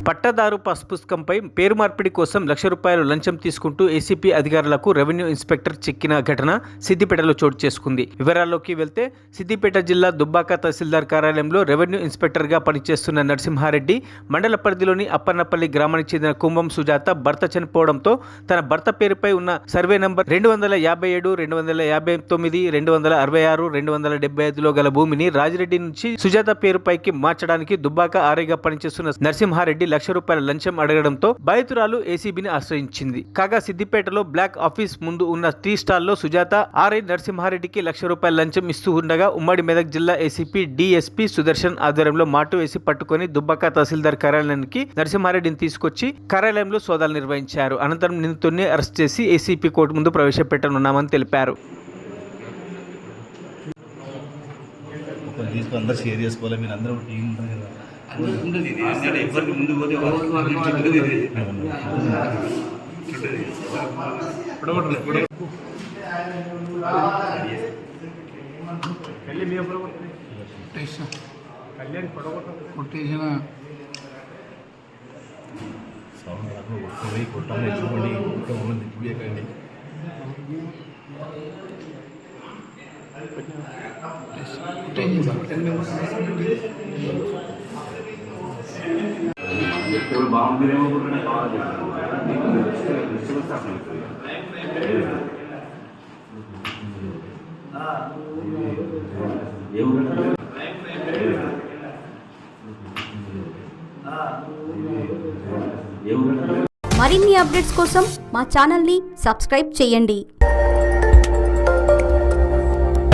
Pattadar pass పుస్తకంపై పేరు మార్పిడి కోసం ₹1,00,000 లంచం తీసుకుంటూ ఏసీపీ అధికారులకు రెవెన్యూ ఇన్స్పెక్టర్ చిక్కిన ఘటన సిద్దిపేటలో చోటు చేసుకుంది. వివరాల్లోకి వెళ్తే సిద్దిపేట జిల్లా దుబ్బాక తహసీల్దార్ కార్యాలయంలో రెవెన్యూ ఇన్స్పెక్టర్గా పనిచేస్తున్న నరసింహారెడ్డి మండల పరిధిలోని అప్పన్నపల్లి గ్రామానికి చెందిన కుంభం సుజాత భర్త చనిపోవడంతో తన భర్త పేరుపై ఉన్న సర్వే నంబర్ 257, 259, 266, 275లో గల భూమిని రాజిరెడ్డి నుంచి సుజాత పేరుపైకి మార్చడానికి దుబ్బాక ఆర్ఐగా పనిచేస్తున్న నరసింహారెడ్డి ₹1,00,000 లంచం అడగడంతో బాధితురాలు ఏసీబీని ఆశ్రయించింది. కాగా సిద్దిపేటలో బ్లాక్ ఆఫీస్ ముందు ఉన్న టీ స్టాల్లో సుజాత ఆర్ఐ నరసింహారెడ్డికి ₹1,00,000 లంచం ఇస్తూ ఉండగా ఉమ్మడి మెదక్ జిల్లా ఏసీపీ డీఎస్పీ సుదర్శన్ ఆధ్వర్యంలో మాటు వేసి పట్టుకుని దుబ్బాక తహసీల్దార్ కార్యాలయానికి నరసింహారెడ్డిని తీసుకొచ్చి కార్యాలయంలో సోదాలు నిర్వహించారు. అనంతరం నిందితుడిని అరెస్ట్ చేసి ఏసీపీ కోర్టు ముందు ప్రవేశపెట్టనున్నామని తెలిపారు. అందరూ షేర్ చేసుకోవాలి. మీరు అందరూ టీం ఉంటుంది కదా. ఎవరికి ముందు పోతే కొట్టేసిన సౌండ్ పోయి కొట్టాలి ఎత్తుకోండి దిగ్గియకండి. బాగుంటుందేమో మరిన్ని అప్డేట్స్ కోసం మా ఛానల్ని సబ్స్క్రైబ్ చేయండి.